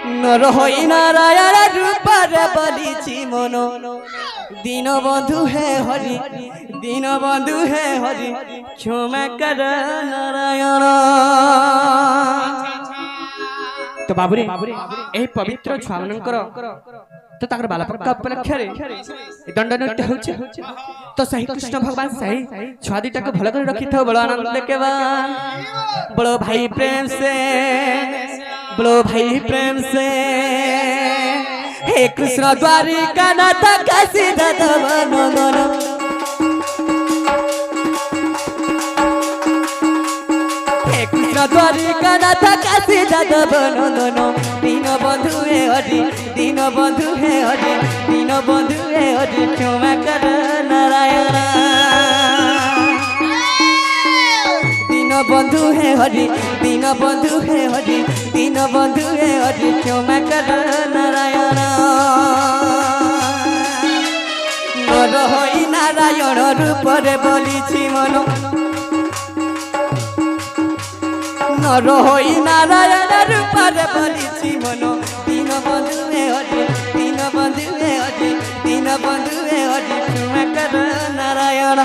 नर होई नारायण रूप रे बलिछि मन दीन बंधु है हरि दीन बंधु है हरि क्षमा कर नारायण। तो बाबुरे ए पवित्र छुआମାନଙ୍କର तो ताकर बालपक्का उपलक्ष्य रे दंड नृत्य होचे तो सही कृष्ण भगवान सही छुआ दीटा को भलो कर रखी था बड़ो आनंद के बाद बड़ो भाई प्रेम से बोलो भाई प्रेम से हे कृष्ण द्वारिका नाथ काशी दादव नंदन हे कृष्ण द्वारिका नाथ काशी दादव नंदन दीन बंधु है हरि दीन बंधु है हरि दीन बंधु है हरि क्षमा कर नारायण। दीन बंधु है हरि दीन बंधु है हरि दीन बंधु है हरि क्षमा कर नारायण। नर होई नारायण रूप रे बलिछि मन नर होई नारायण रूप रे बलिछि मन दीन बंधु है हरि दीन बंधु है हरि दीन बंधु है हरि क्षमा कर नारायण।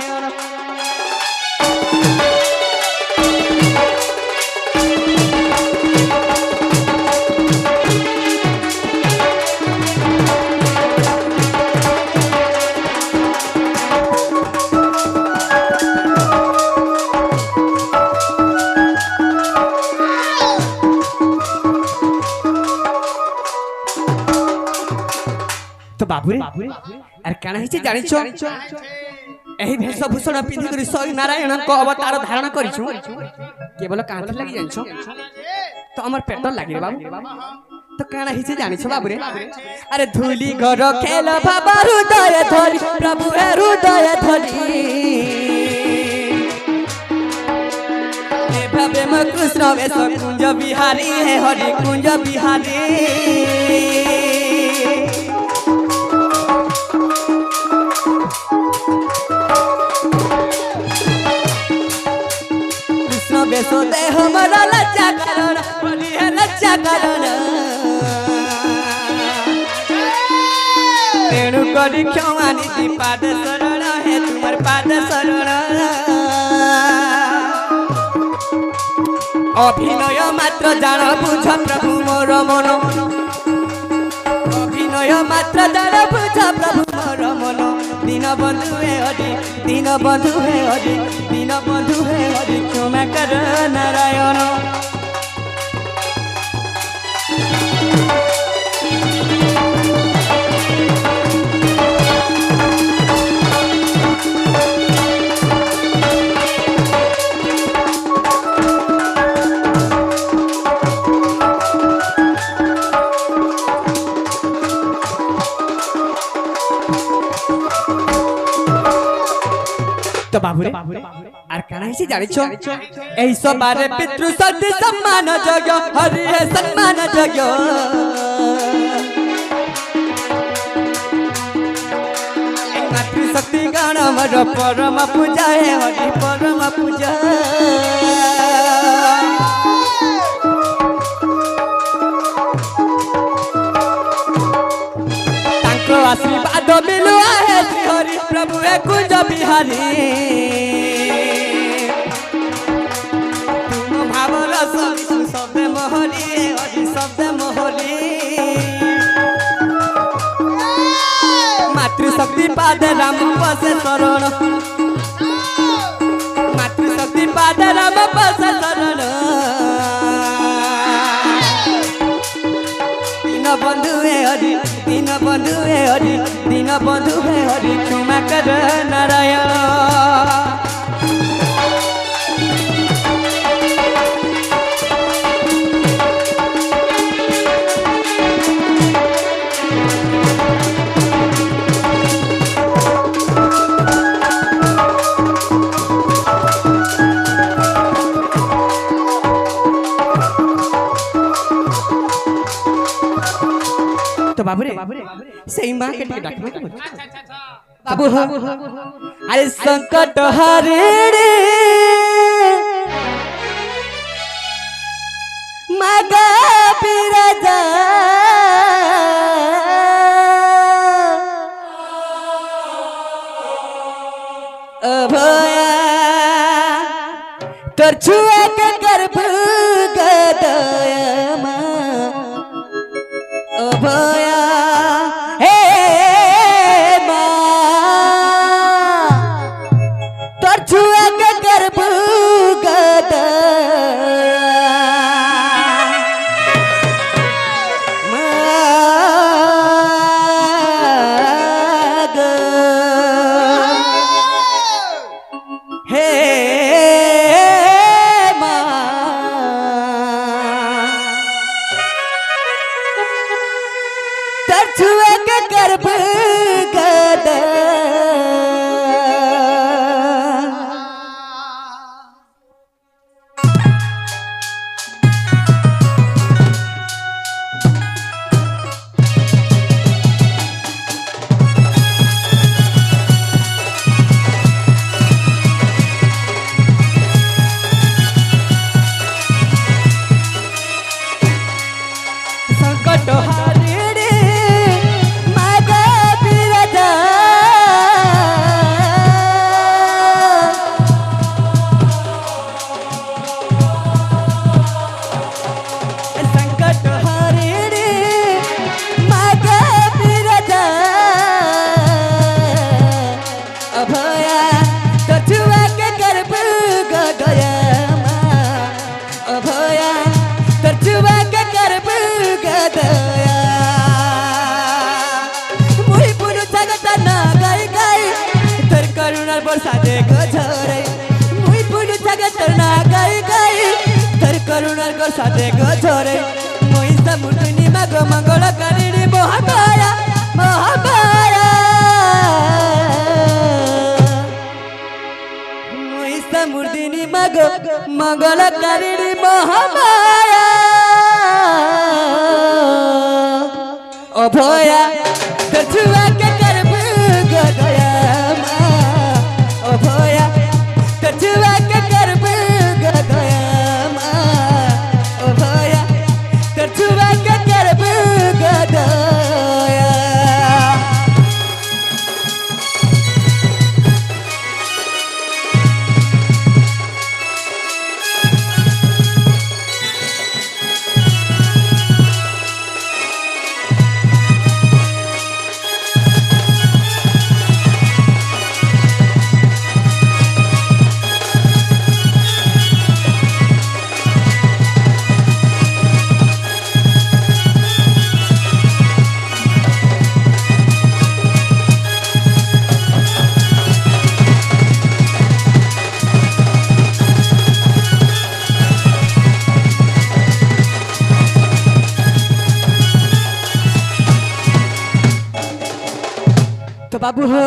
तो बाबुरे अरे काना हिचे जानिछो एही वेशभूषण पिंधि करी सई नारायण को अवतार धारण करिछु केवल कांथि लागि जानिछो तो हमर पेट लागि रे बाबू तो काना हिचे जानिछो बाबुरे अरे धूली घर खेल बाबा हृदय धरि प्रभु हृदय धरि हे भावे म कृष्ण वेश कुंज बिहारी है हरि कुंज बिहारी बेसो दे हमारा लज्जा करण बोली है लज्जा करण तेणु करी क्षमा निधि पाद शरण है तुम्हार पाद शरण अभिनय मात्र जान बुझ प्रभु मोर मन अभिनय मात्र जान बुझ प्रभु मोर मन दीन बंधु है हरि दीन बंधु है हरि दीन बंधु है हरि क्षमा कर नारायण। तो बाबुरे आर काना हिसे जानिछो एही सबारे पितृ सती सम्मान जग हरि है सम्मान जग मातृ शक्ति गण मर परम पूजा है हरि परम पूजा तांको आशीर्वाद मिलु है श्री हरि प्रभु है कुंज बिहारी तुम भावर शब्द मोहरी हरि शब्द मोहरी मातृशक्ति पाद राम पसे शरण मातृशक्ति पाद राम पसे शरण दीन बंधु है हरि दीन बंधु है हरि दीन बंधु है हरि क्षमा कर नारायण। तो बाबुरे सही मां के टिके डाकबे बाबू अरे संकट हरे रे मगा बिराजा तोर छुआ के गर्भ गदयमा ओ भया हे माँ तोर छुआ के गर्भ गर्भ गद संकट सादे गझरे मुई पुलु जगत ना गाई गाई धर करुणा को सादे गझरे मुई समुद्रनी मग मंगल करिणी महामाया महामाया मुई समुद्रनी मग मंगल करिणी महामाया अभया दछुआ के गर्भ गदया भया कछुआ के गर्भ गदया ओ भया कछुआ के गर्भ गदया तो बाबू हो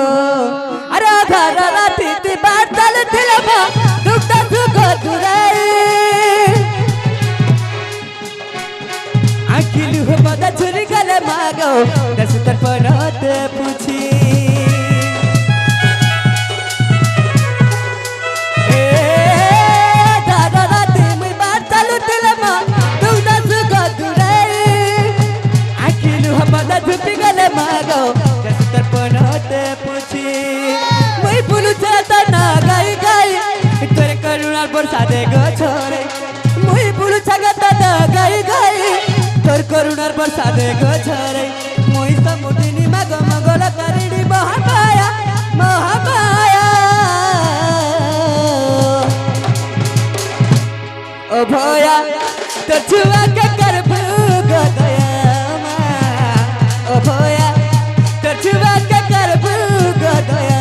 अरे धारा तीती बार चल दिलमा दुख सुख दुराई आखिलु हो बदा छुरी गले मागो दस तर परत पूछी ए धारा तीती बार चल दिलमा दुख सुख दुराई आखिलु हो बदा छुरी गले मागो दस तर पूछी मुई पुलु चलता ना गाई गाई तोरे करुणा बरसादे गछरे मुई पुलु चलता ना गाई गाई तोर करुणा बरसादे गछरे मुई समुद्रनी मग मंगल करिणी महामाया महामाया ओ भया तछुआ के गर्भ गदया ओ भया तछुआ के गर्भ गदया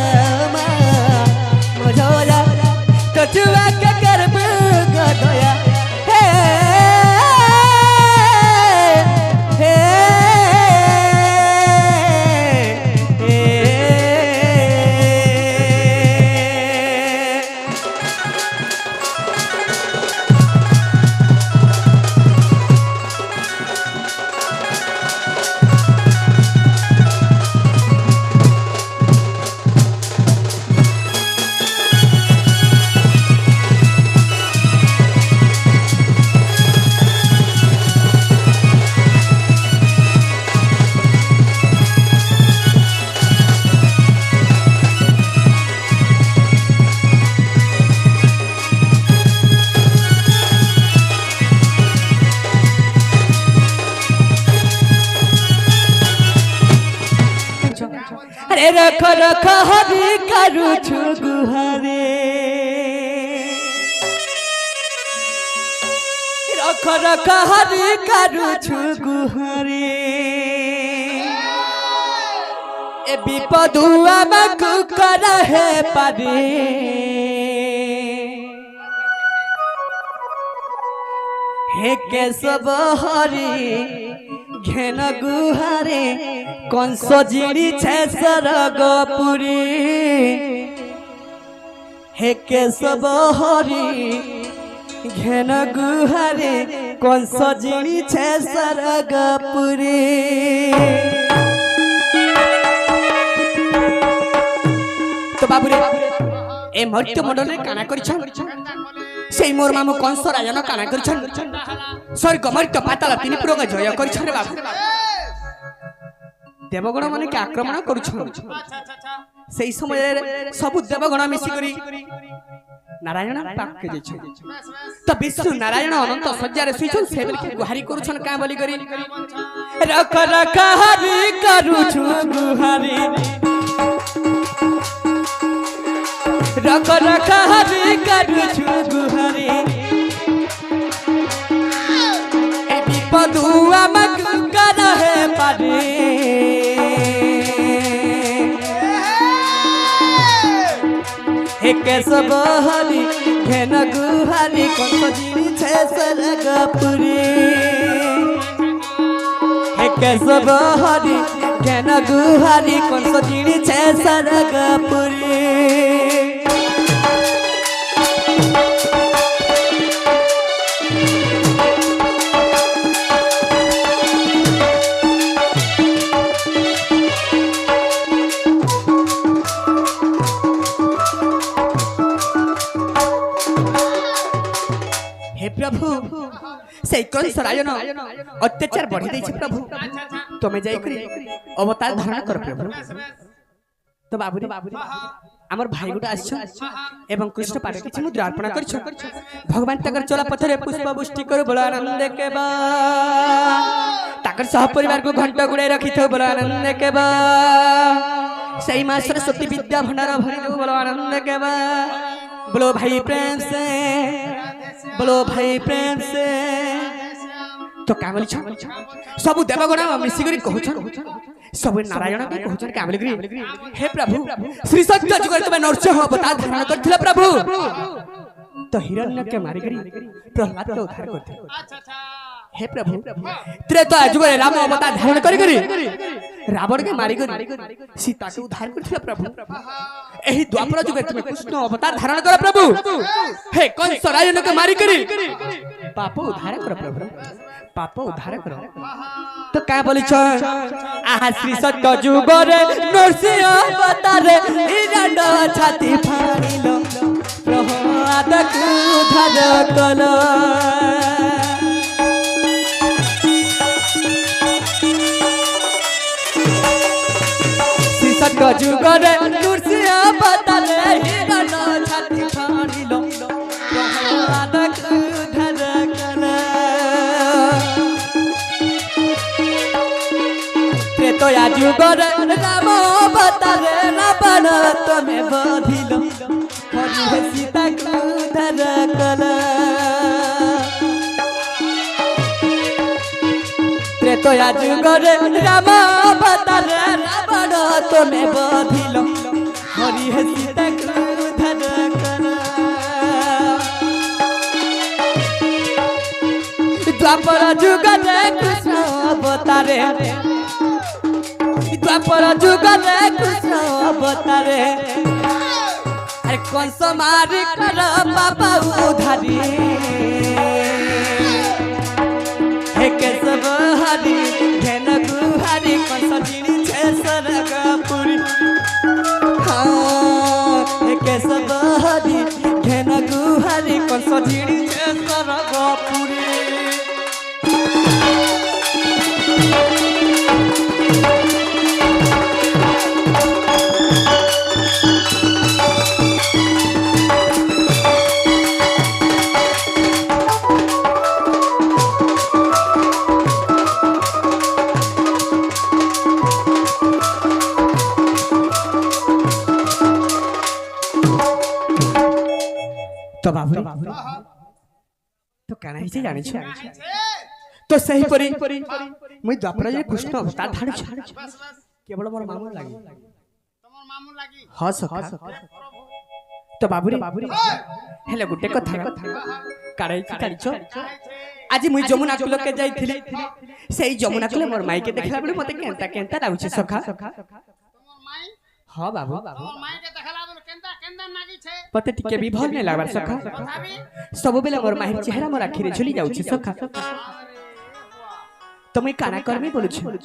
मझोला तछुआ के गर्भ गदया हे हे ए रख रख हरि करू छु गुहारे रख रख हरि करू छु गुहारे ए विपद आमकु करहे पारे हे केशव हरि घेन गुहारे कंस जिणी छे सरगपुरी हे केशव हरि घेन गुहारे कंस जिणी छे सरगपुरी तो बाबू रे ए मर्त्य मंडल रे काना करिछन सेई मोर मामू कंस राजन काना करिछन स्वर्ग मर्त्य पाताल तीन पुरक जय करिछन रे बाबू देवगण माने के आक्रमण करुछन सेई समय सब देवगण मिसी करी नारायण पाक के जेछ तो विष्णु नारायण अनंत सज्जा रे सुइछन से बेल के गुहारी करुछन का बोली करी रख रख हरि करूछु गुहारी रख रख हरि करूछु गुहारी ए विपद आमकु करहे पारे हे केशव हरि घेन गुहारी कंस जिणी छे सरगपुरी हे केशव हरि घेन गुहारी कंस जिणी छे सरगपुरी प्रभु से कंस राजन अत्याचार बढ़ी देछि प्रभु तमे जाई करी अवतार धारण कर प्रभु तो बाबू रे हमर भाई गुटा आछो एवं कृष्ण पाठ किछि मुद्रा अर्पण करछो भगवान तकर चला पथरे पुष्प वृष्टि कर बड़ आनंद के बा ताकर सह परिवार को घंटा गुड़े रखी थो बड़ आनंद के बा सही मां सरस्वती विद्या भंडार भरी दो बड़ आनंद के बा बोलो भाई प्रेम से बोलो भाई प्रेम से तो का बोली सब देवगण मिसी करी कहछन सब नारायण के कहछन का बोली हे प्रभु श्री सत्य जुगर तबे नरसिंह अवतार धारण करथिला प्रभु तो हिरण्य के मारी करी प्रहलाद के उद्धार करथे हे प्रभु त्रेता जुगर राम अवतार धारण करी रावण के मारी करी सीता के उद्धार करथिला प्रभु एही द्वापर जुगे तुम कृष्ण अवतार धारण कर प्रभु हे कंस राजन के मारी करी पाप उद्धार कर प्रभु पाप उद्धार कर तो का बोली छ आहा श्री सत्य जुगरे नरसिंह अवतार हिरण्य छाती फाड़िलो प्रहलाद के उद्धार कलो सत्य जुगरे नरसिंह अवतार हिरण्य छाती फाड़िलो प्रहलाद के उद्धार कलो त्रेता जुगरे राम अवतार रावण तमे बधिलो हरि सीता के उद्धार कलो त्रेता जुगरे राम अवतार रावण तमे बधिलो हरि सीता के उद्धार कलो द्वापर जुगरे कृष्ण अवतार द्वापर जुगरे कृष्ण अवतार अरे कंस मारी कर पापा उधारी हे केशव हरि घेन गुहारी कंस जिणी छे सरगपुरी हे केशव हरि घेन गुहारी कंस जिणी छे सरगपुरी तो कहना ही जानी छ तो सही परी मुई द्वापर जे कृष्ण अवतार धारण छ केवल मोर मामू लागी तमर मामू लागी हां सखा तो बाबूरे हेले गुटे कथा काढाई काढिछो आज मुई जमुना कुल के जाइथिली सेई जमुना कुल मोर माई के देखला बेले मते केंता केंता लाଗୁଛି सखा तमर माई हां बाबू तमर माई के देखला बेले केंता केंता नागी छे पते टिके भी भल नै लागबार सखा तथापि सब बेले मोर माहिर चेहरा मोर आखिरे झुली जाଉଛି सखा তুমি কানা করমি বলছ আর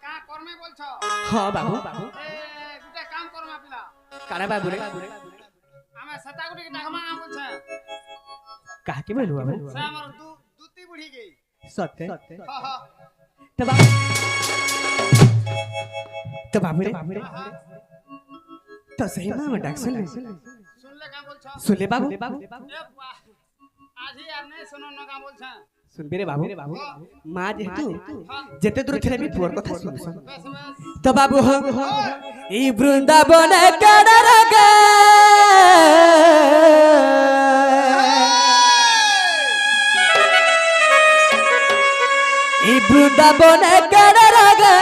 কা করমে বলছো हां बाबू গুটা কাম করমা পিলা কানা বাবু রে আমি সতাগুটি के ডাকমা বলছে কাকে বলু বাবু সে আমার দুতি বুড়ি গই सत्य हां हां तो बाबू रे तो सही मां डाक सुन सुनले का बोलছো सुनले बाबू ए आज ही यार नहीं सुनो न का बोलछ सुन बेरे बाबू मां जेतु जेते दूर थले भी तोर कथा सुन बस बस तो बाबू हो ई वृंदावन कड़र गे ई वृंदावन कड़र गे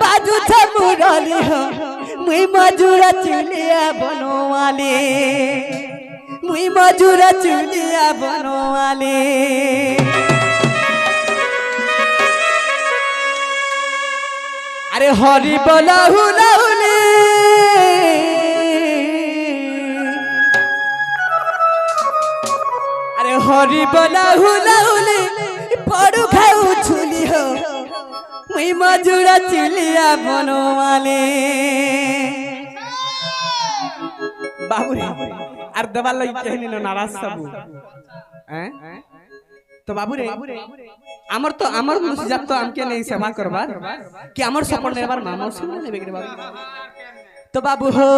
बाजू छ मुरली हो मुई मजूरा चुलिया बनवाली मुई मजूरा चुलिया बनवाली अरे हरि बोला हुलाहुली अरे हरि बोला हुलाहुली पड़ू खाऊ छुली हो मुई मजूरा चुलिया बनवाले बाबू रे आर दबा लई कहनी न नाराज सब हैं तो बाबू रे आमर तो आमर मुस जब तो हमके नहीं सेवा करबा कि आमर सपन नेबार मामा से नेबे के बाबू तो बाबू हो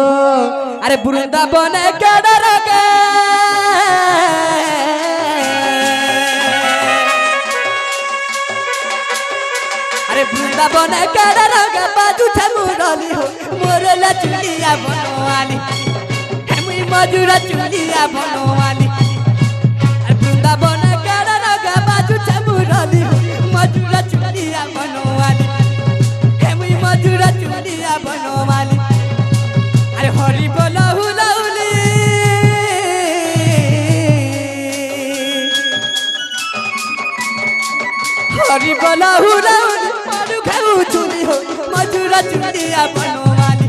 अरे वृंदावन के डर के अरे वृंदावन के डर के बाजू छ मुरली हो मोर लचुलिया बनवाली हे मुई मजूरा चुलिया बनवाली अरे वृंदावन के डर के बाजू छ मुरली हो मजूरा चुलिया बनवाली हे मुई मजूरा चुलिया बनवाली अरे हरि बोला हुलाहुली हरि बोला हुलाहुली मारू खाऊ चुली हो मजूरा चुलिया बनवाली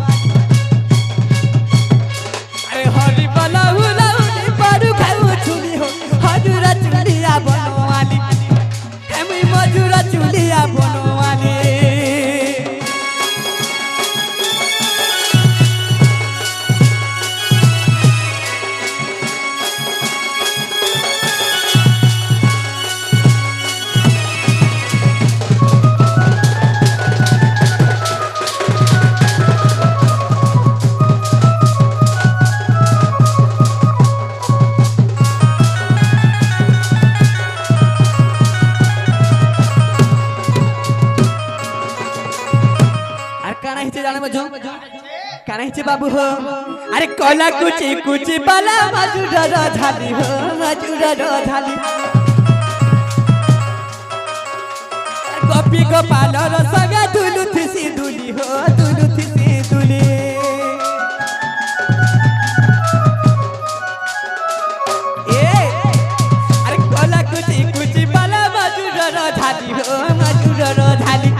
अरे हरि बोला हुलाहुली मारू खाऊ चुली हो मजूरा चुलिया बनवाली हे मुई मजूरा चुलिया बनवाली कानाईचे बाबू हो अरे कोला कुची कुची बाला मजूरा झाली हो मजूरा झाली गोपी गोपाल सगा दुलू थिसी दुली हो दुलू थिसी दुली ए अरे कोला कुची कुची बाला मजूरा झाली हो मजूरा झाली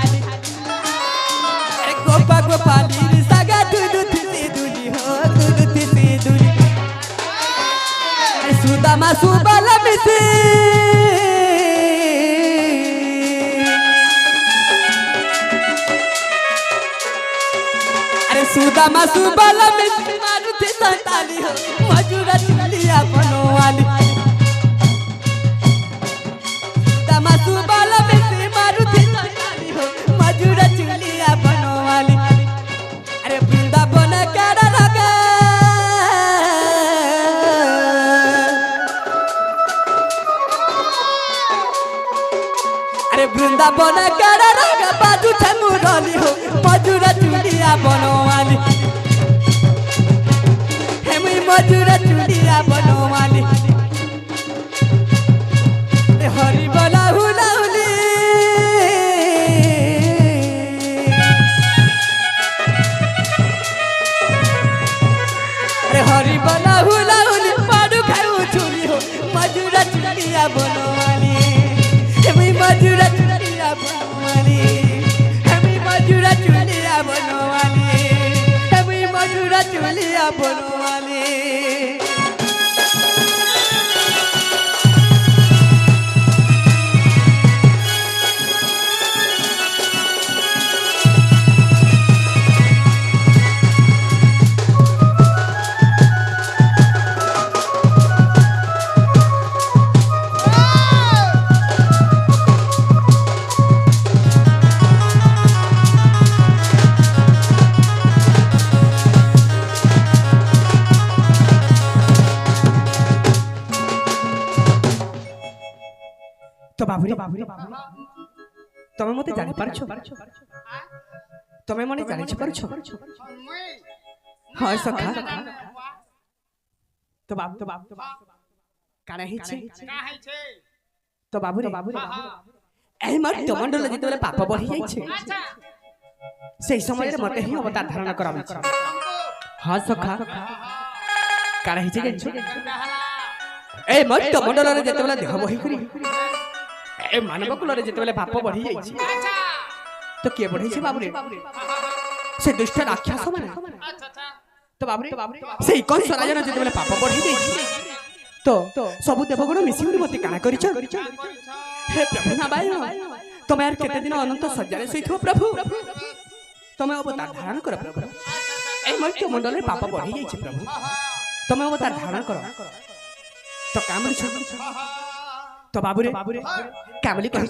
अरे गोपा गोपाली सुदामा सुबाला मिसी अरे सुदामा सुबाला मिसी मारुति संताली हो मजूरा चुलिया बनवाली सुदामा सुबाला मिसी मारुति संताली हो मजूरा चुलिया बनवाली अरे वृंदावन के लगा वृंदावन कर रग बाजू छ मुरली हो मजूरा चुलिया बनवाली हे मुई मजूरा चुलिया बनवाली বনমালী তুমি মধুরা চুলিয়া বনমালী তো বাবুরে তুমি মতে জানি পারছো তুমি মনে জানিছ পারছো মুই হয় সখা জানে বুয়া তো বাবু কারা হিছে কা হইছে তো বাবুরে এই মর্ত্য মণ্ডল যেতবেলে পাপ বঢ়ি যাইছে আচ্ছা সেই সময়ের মতে হি অবতার ধারণ করা হয়েছে হ্যাঁ সখা কারা হিছে জানিছ এই মর্ত্য মণ্ডলরে যেতবেলে দেহ বহি করি এই মানব কুলরে যেতবেলে পাপ বঢ়ি যাইছে আচ্ছা তো কে বঢ়িছে বাবুরে সে দুষ্ট রাক্ষস মানে আচ্ছা আচ্ছা তো বাবুরে সেই কংস রাজার যেতবেলে পাপ বঢ়ি যাইছে তো সবু দেবগণ মিশিকি মতে কাଣା করিছ হে প্রভু নারায়ণ তুমি আর কেতে দিন অনন্ত সজ্জারে শোইথো প্রভু তুমি অবতার ধারণ কর প্রভু এই মর্ত্য মণ্ডলের পাপ বঢ়ি যাইছে প্রভু তুমি অবতার ধারণ কর তো কামড়ি তো বাবুরে কামলি কহিছ